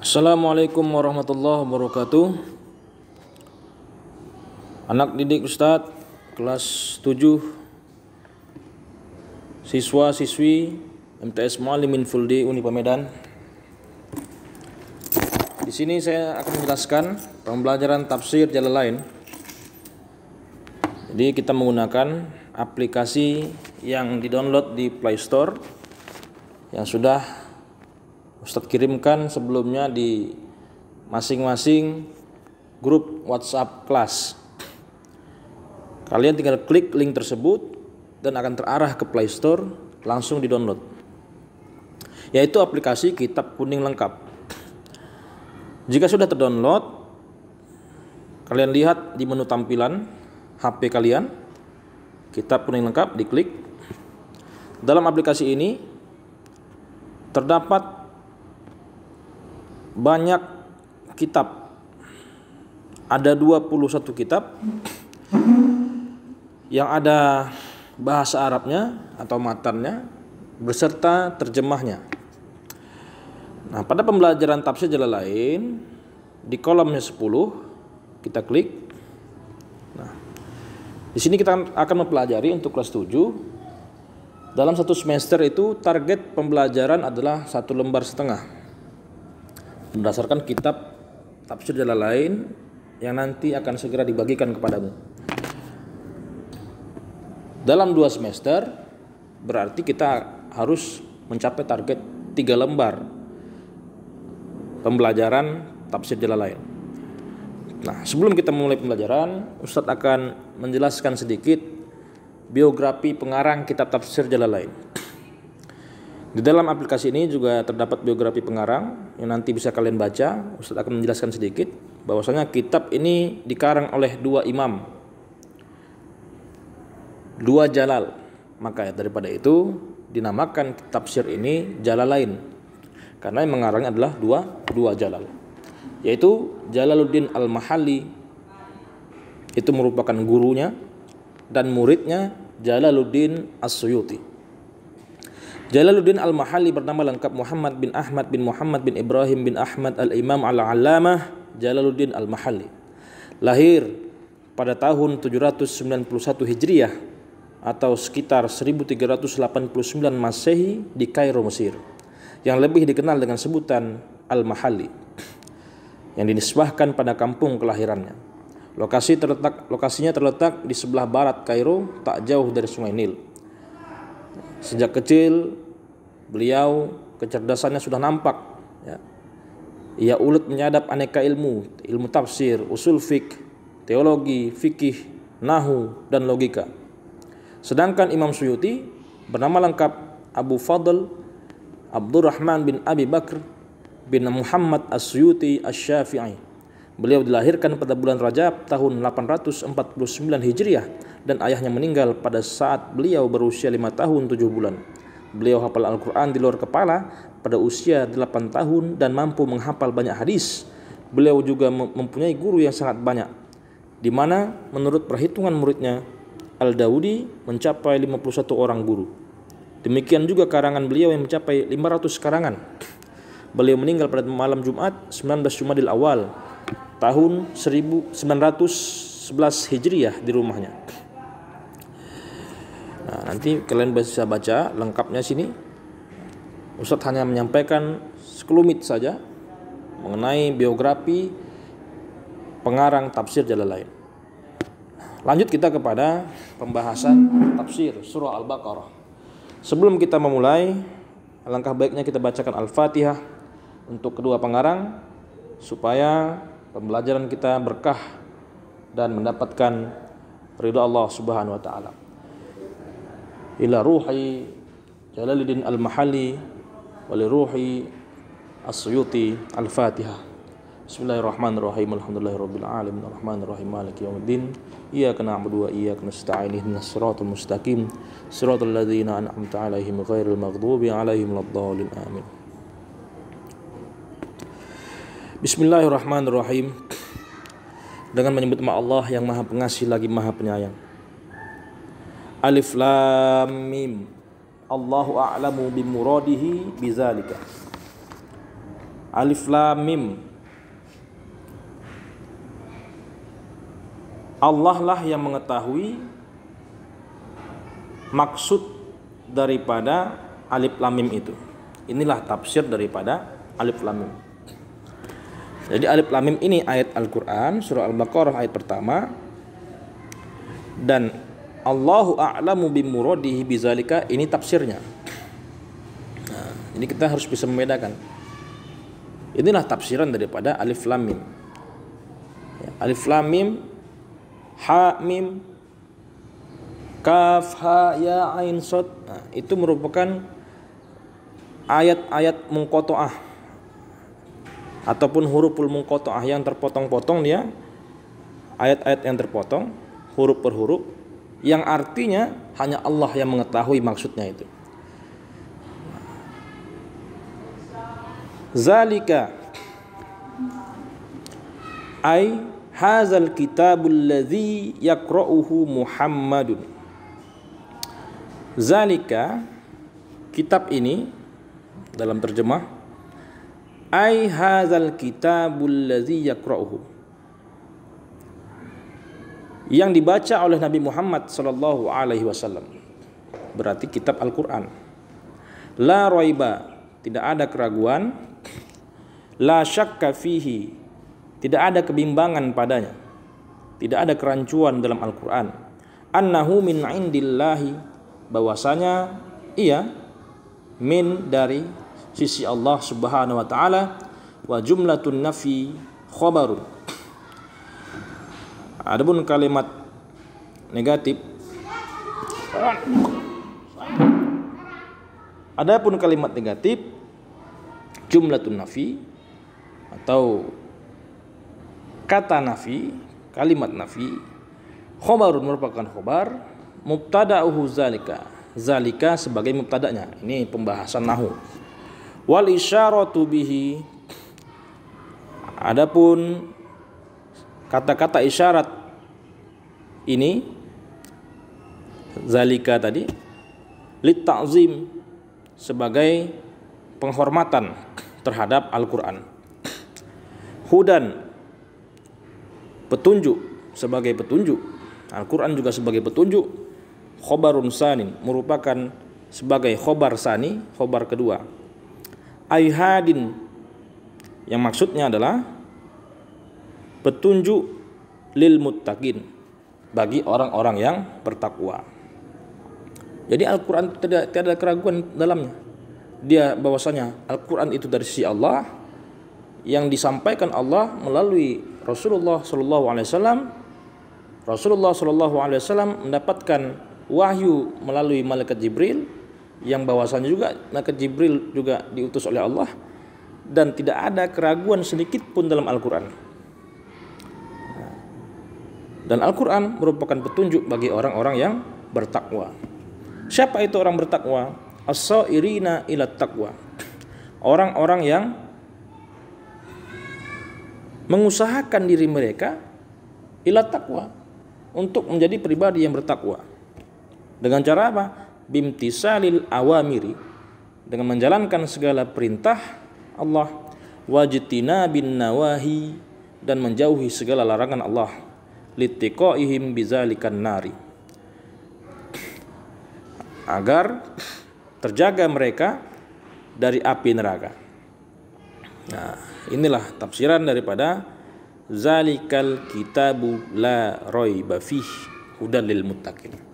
Assalamualaikum warahmatullahi wabarakatuh. Anak didik Ustadz kelas 7, siswa siswi MTS Muallimin Fuldi Unipa Medan. Di sini saya akan menjelaskan pembelajaran tafsir Jalalain. Jadi kita menggunakan aplikasi yang di-download di Play Store yang sudah Ustadz kirimkan sebelumnya di masing-masing grup WhatsApp kelas. Kalian tinggal klik link tersebut dan akan terarah ke Play Store, langsung di-download. Yaitu aplikasi Kitab Kuning Lengkap. Jika sudah terdownload, kalian lihat di menu tampilan HP kalian, Kitab Kuning Lengkap, diklik. Dalam aplikasi ini terdapat banyak kitab, ada 21 kitab yang ada bahasa Arabnya atau matannya beserta terjemahnya. Nah, pada pembelajaran tafsir Jalalain di kolomnya 10 kita klik. Nah, di sini kita akan mempelajari untuk kelas 7. Dalam satu semester itu target pembelajaran adalah 1,5 lembar berdasarkan kitab tafsir Jalalain yang nanti akan segera dibagikan kepadamu. Dalam 2 semester berarti kita harus mencapai target 3 lembar pembelajaran tafsir Jalalain. Nah, sebelum kita memulai pembelajaran, Ustadz akan menjelaskan sedikit biografi pengarang kitab tafsir Jalalain. Di dalam aplikasi ini juga terdapat biografi pengarang yang nanti bisa kalian baca. Ustadz akan menjelaskan sedikit bahwasanya kitab ini dikarang oleh 2 imam, 2 jalal. Maka daripada itu dinamakan tafsir ini Jalalain, karena yang mengarangnya adalah dua jalal, yaitu Jalaluddin Al-Mahalli, itu merupakan gurunya, dan muridnya Jalaluddin As-Suyuti. Jalaluddin Al-Mahalli bernama lengkap Muhammad bin Ahmad bin Muhammad bin Ibrahim bin Ahmad Al-Imam Al-Allamah Jalaluddin Al-Mahalli. Lahir pada tahun 791 Hijriah atau sekitar 1389 Masehi di Kairo, Mesir, yang lebih dikenal dengan sebutan Al-Mahalli, yang dinisbahkan pada kampung kelahirannya. Lokasinya terletak di sebelah barat Kairo, tak jauh dari Sungai Nil. Sejak kecil beliau kecerdasannya sudah nampak, ya. Ia ulet menyadap aneka ilmu tafsir, usul fiqh, teologi, fikih, nahu, dan logika. Sedangkan Imam Suyuti bernama lengkap Abu Fadl Abdurrahman bin Abi Bakr bin Muhammad As-Suyuti Asy-Syafi'i. Beliau dilahirkan pada bulan Rajab tahun 849 Hijriah dan ayahnya meninggal pada saat beliau berusia 5 tahun 7 bulan. Beliau hafal Al-Quran di luar kepala pada usia 8 tahun dan mampu menghafal banyak hadis. Beliau juga mempunyai guru yang sangat banyak, di mana menurut perhitungan muridnya Al-Daudi mencapai 51 orang guru. Demikian juga karangan beliau yang mencapai 500 karangan. Beliau meninggal pada malam Jumat 19 Jumadil Awal tahun 1911 Hijriah di rumahnya. Nah, nanti kalian bisa baca lengkapnya sini. Ustadz hanya menyampaikan sekelumit saja mengenai biografi pengarang tafsir Jalalain. Lanjut kita kepada pembahasan tafsir surah Al-Baqarah. Sebelum kita memulai, alangkah baiknya kita bacakan Al-Fatihah untuk kedua pengarang supaya pembelajaran kita berkah dan mendapatkan ridha Allah Subhanahu wa taala. Ila ruhi Jalaluddin Al-Mahalli wa li ruhi As-Suyuti Al-Fatihah. Bismillahirrahmanirrahim. Alhamdulillahirabbil alamin arrahmanir rahim maliki yaumiddin. Iyyaka na'budu wa iyyaka nasta'in ihdinas siratal mustaqim siratal ladzina an'amta 'alaihim ghairil maghdubi 'alaihim waladdallin. Amin. Bismillahirrahmanirrahim. Dengan menyebut nama Allah yang Maha Pengasih lagi Maha Penyayang. Alif Lam Mim. Allahu a'lamu bimuradihi bizalika. Alif Lam Mim. Allah lah yang mengetahui maksud daripada Alif Lam Mim itu. Inilah tafsir daripada Alif Lam Mim. Jadi Alif Lam Mim ini ayat Al-Quran, surah Al-Baqarah ayat pertama. Dan Allahu a'lamu bimuradihi bizalika, ini tafsirnya. Nah, ini kita harus bisa membedakan. Inilah tafsiran daripada Alif Lam Mim. Alif Lam Mim, Ha Mim, Kaf Ha Ya Ain Shad. Nah, itu merupakan ayat-ayat munqato'ah ataupun huruful munqato'ah yang terpotong-potong, dia ayat-ayat yang terpotong huruf per huruf yang artinya hanya Allah yang mengetahui maksudnya itu. Zalika ay hazal kitabul ladzi yaqra'uhu Muhammadun. Zalika, kitab ini dalam terjemah, ay hazal kitabul ladzi yaqra'uhu, yang dibaca oleh Nabi Muhammad sallallahu alaihi wasallam, berarti kitab Al-Qur'an. La raiba, tidak ada keraguan. La syakka fihi, tidak ada kebimbangan padanya, tidak ada kerancuan dalam Al-Qur'an. Annahu min indillahi, bahwasanya ia min dari sisi Allah Subhanahu wa taala. Wa jumlatun nafi khabarun. Adapun kalimat negatif, jumlatun nafi atau kata nafi, kalimat nafi, khabarun merupakan khabar, mubtada'uhu zalika, zalika sebagai mubtada'nya. Ini pembahasan nahwu. Wal isyaratu bihi, adapun kata-kata isyarat ini, zalika tadi, lit ta'zim, sebagai penghormatan terhadap Al-Quran. Hudan, petunjuk, sebagai petunjuk. Al-Quran juga sebagai petunjuk. Khobarun sanin, merupakan sebagai khobar sani, khobar kedua. Aihadin, yang maksudnya adalah petunjuk lil muttaqin, bagi orang-orang yang bertakwa. Jadi Al-Quran tidak ada keraguan dalamnya. Dia bahwasanya Al-Quran itu dari sisi Allah, yang disampaikan Allah melalui Rasulullah Sallallahu Alaihi Wasallam. Rasulullah Sallallahu Alaihi Wasallam mendapatkan wahyu melalui malaikat Jibril, yang bahwasanya juga malaikat Jibril juga diutus oleh Allah, dan tidak ada keraguan sedikit pun dalam Al-Quran. Dan Al-Quran merupakan petunjuk bagi orang-orang yang bertakwa. Siapa itu orang bertakwa? As-sairina ila taqwa, orang-orang yang mengusahakan diri mereka ila taqwa, untuk menjadi pribadi yang bertakwa. Dengan cara apa? Bimtisalil awamiri, dengan menjalankan segala perintah Allah, wajtina bin nawahi, dan menjauhi segala larangan Allah, litiqaihim bizalikan nari, agar terjaga mereka dari api neraka. Nah, inilah tafsiran daripada zalikal kitabu la raiba fih hudal lil muttaqin.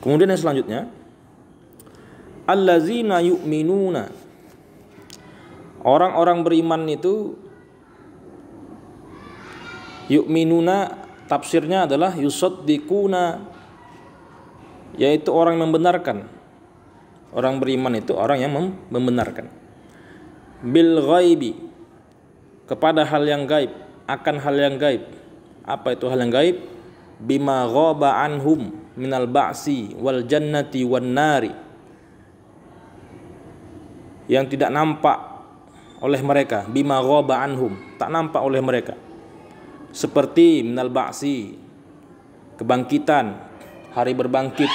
Kemudian yang selanjutnya, allazina yu'minuna, orang-orang beriman itu, yu'minuna tafsirnya adalah yusaddiquna, yaitu orang yang membenarkan. Orang beriman itu orang yang membenarkan. Bil ghaibi, kepada hal yang gaib, akan hal yang gaib. Apa itu hal yang gaib? Bima ghaba anhum minal ba'si wal jannati wan nari, yang tidak nampak oleh mereka. Bima ghaba anhum, tak nampak oleh mereka. Seperti minal ba'si, kebangkitan, hari berbangkit,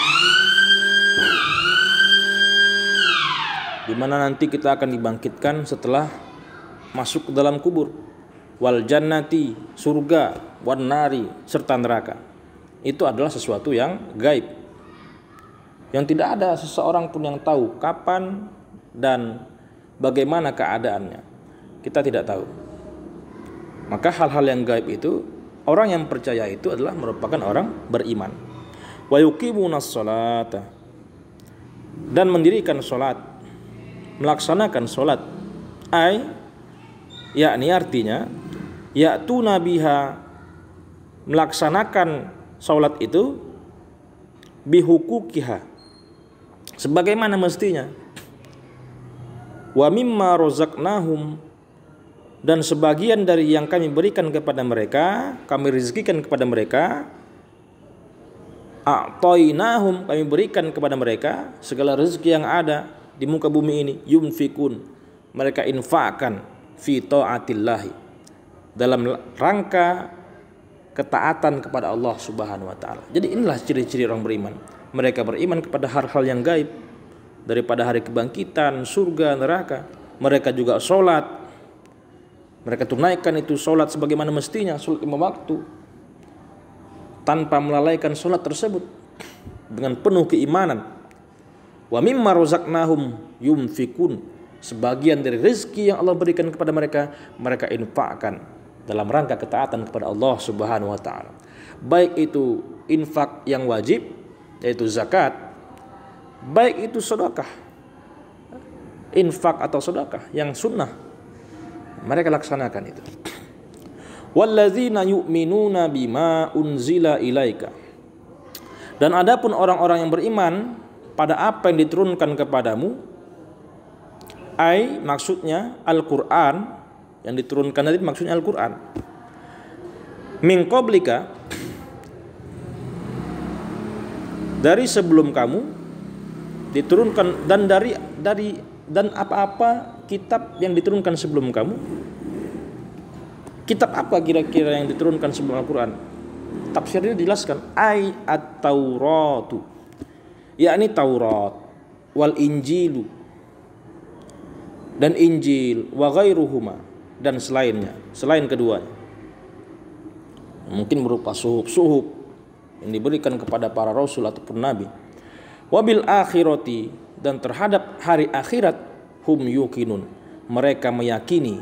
di mana nanti kita akan dibangkitkan setelah masuk ke dalam kubur. Wal jannati, surga, wan nari, serta neraka. Itu adalah sesuatu yang gaib, yang tidak ada seseorang pun yang tahu kapan dan bagaimana keadaannya. Kita tidak tahu. Maka hal-hal yang gaib itu, orang yang percaya itu adalah merupakan orang beriman. Wa yuqimunas sholata, dan mendirikan sholat, melaksanakan sholat. Yakni artinya ya'tuna biha, melaksanakan sholat itu bihuquqiha, sebagaimana mestinya. Wa mimma razaqnahum, dan sebagian dari yang kami berikan kepada mereka, kami rezekikan kepada mereka. A'tainahum, kami berikan kepada mereka segala rezeki yang ada di muka bumi ini. Yunfikun, mereka infakkan fi ta'atillahi, dalam rangka ketaatan kepada Allah Subhanahu wa taala. Jadi inilah ciri-ciri orang beriman. Mereka beriman kepada hal-hal yang gaib, daripada hari kebangkitan, surga, neraka. Mereka juga sholat. Mereka tunaikan itu sholat sebagaimana mestinya, sholat 5 waktu, tanpa melalaikan sholat tersebut, dengan penuh keimanan. Wa mimma razaqnahum yunfikun, sebagian dari rezeki yang Allah berikan kepada mereka, mereka infakkan dalam rangka ketaatan kepada Allah Subhanahu wa taala. Baik itu infak yang wajib, yaitu zakat, baik itu sedekah, infak atau sedekah yang sunnah, mereka laksanakan itu. Walladzina yu'minuna bima unzila ilaika, dan adapun orang-orang yang beriman pada apa yang diturunkan kepadamu, maksudnya Al-Quran, yang diturunkan tadi maksudnya Al-Quran. Min qablika, dari sebelum kamu diturunkan, dan apa-apa kitab yang diturunkan sebelum kamu. Kitab apa kira-kira yang diturunkan sebelum Al-Quran? Tafsirnya dijelaskan, at-Tauratu, yakni Taurat, wal Injilu, dan Injil, wa ghairuhuma, dan selainnya, selain keduanya. Mungkin berupa suhuf-suhuf yang diberikan kepada para rasul ataupun nabi. Wabil akhirati, dan terhadap hari akhirat, hum yuqinun, mereka meyakini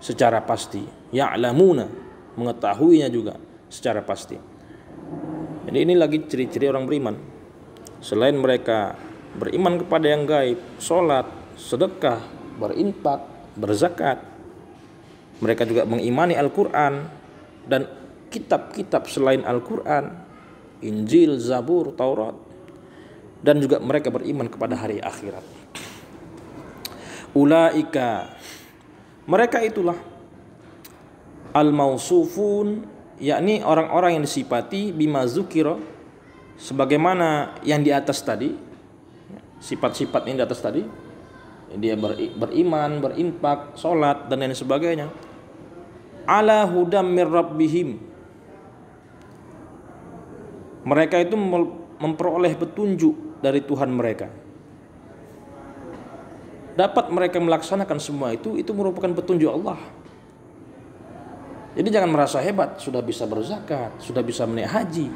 secara pasti. Ya'lamuna, mengetahuinya juga secara pasti. Jadi ini lagi ciri-ciri orang beriman. Selain mereka beriman kepada yang gaib, sholat, sedekah, berinfak, berzakat, mereka juga mengimani Al-Quran dan kitab-kitab selain Al-Quran, Injil, Zabur, Taurat, dan juga mereka beriman kepada hari akhirat. Ulaika, mereka itulah al-mausufun, yakni orang-orang yang disifati bima zukira, sebagaimana yang di atas tadi, sifat-sifat yang di atas tadi. Dia beriman, berinfak, sholat, dan lain sebagainya. Ala hudam mir rabbihim, mereka itu memperoleh petunjuk dari Tuhan mereka. Dapat mereka melaksanakan semua itu merupakan petunjuk Allah. Jadi jangan merasa hebat sudah bisa berzakat, sudah bisa menaik haji,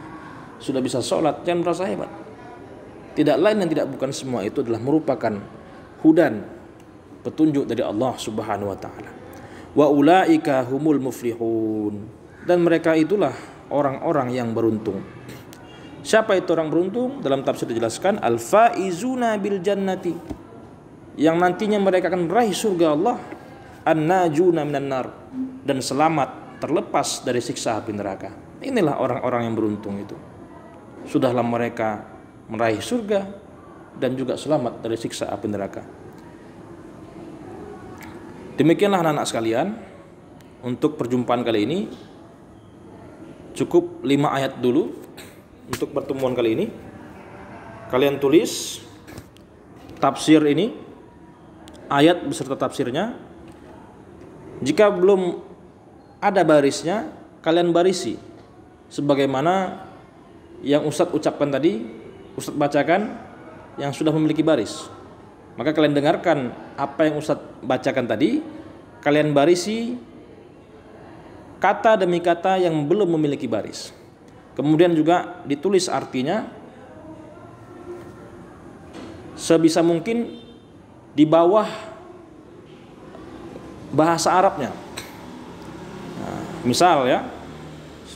sudah bisa sholat. Jangan merasa hebat. Tidak lain dan tidak bukan, semua itu adalah merupakan hudan, petunjuk dari Allah Subhanahu wa taala. Wa ulaika humul muflihun, dan mereka itulah orang-orang yang beruntung. Siapa itu orang beruntung? Dalam tafsir dijelaskan, al-faizuna bil jannati, yang nantinya mereka akan meraih surga Allah, an-najuna minan nar, dan selamat terlepas dari siksa api neraka. Inilah orang-orang yang beruntung itu. Sudahlah mereka meraih surga dan juga selamat dari siksa api neraka. Demikianlah anak-anak sekalian, untuk perjumpaan kali ini cukup 5 ayat dulu untuk pertemuan kali ini. Kalian tulis tafsir ini, ayat beserta tafsirnya. Jika belum ada barisnya, kalian barisi sebagaimana yang Ustadz ucapkan tadi, Ustadz bacakan yang sudah memiliki baris. Maka kalian dengarkan apa yang Ustadz bacakan tadi, kalian barisi kata demi kata yang belum memiliki baris. Kemudian juga ditulis artinya sebisa mungkin di bawah bahasa Arabnya. Nah, misal ya,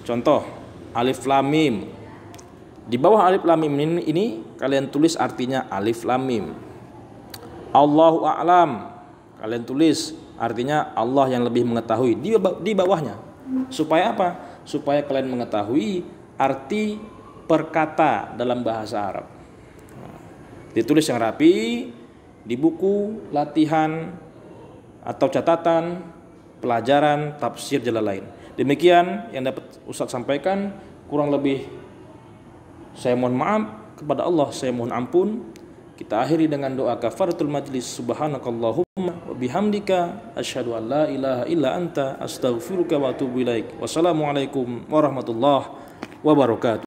contoh alif lam mim. Di bawah alif lam mim ini kalian tulis artinya alif lam mim. Allahu a'lam, kalian tulis artinya Allah yang lebih mengetahui di bawahnya. Supaya apa? Supaya kalian mengetahui arti perkata dalam bahasa Arab. Ditulis yang rapi di buku latihan atau catatan pelajaran tafsir Jalalain. Demikian yang dapat Ustadz sampaikan, kurang lebih saya mohon maaf kepada Allah, saya mohon ampun. Kita akhiri dengan doa kafaratul majlis. Subhanakallahumma wa bihamdika asyhadu an la ilaha illa anta astaghfiruka wa atubu ilaik. Wassalamualaikum warahmatullahi wabarakatuh.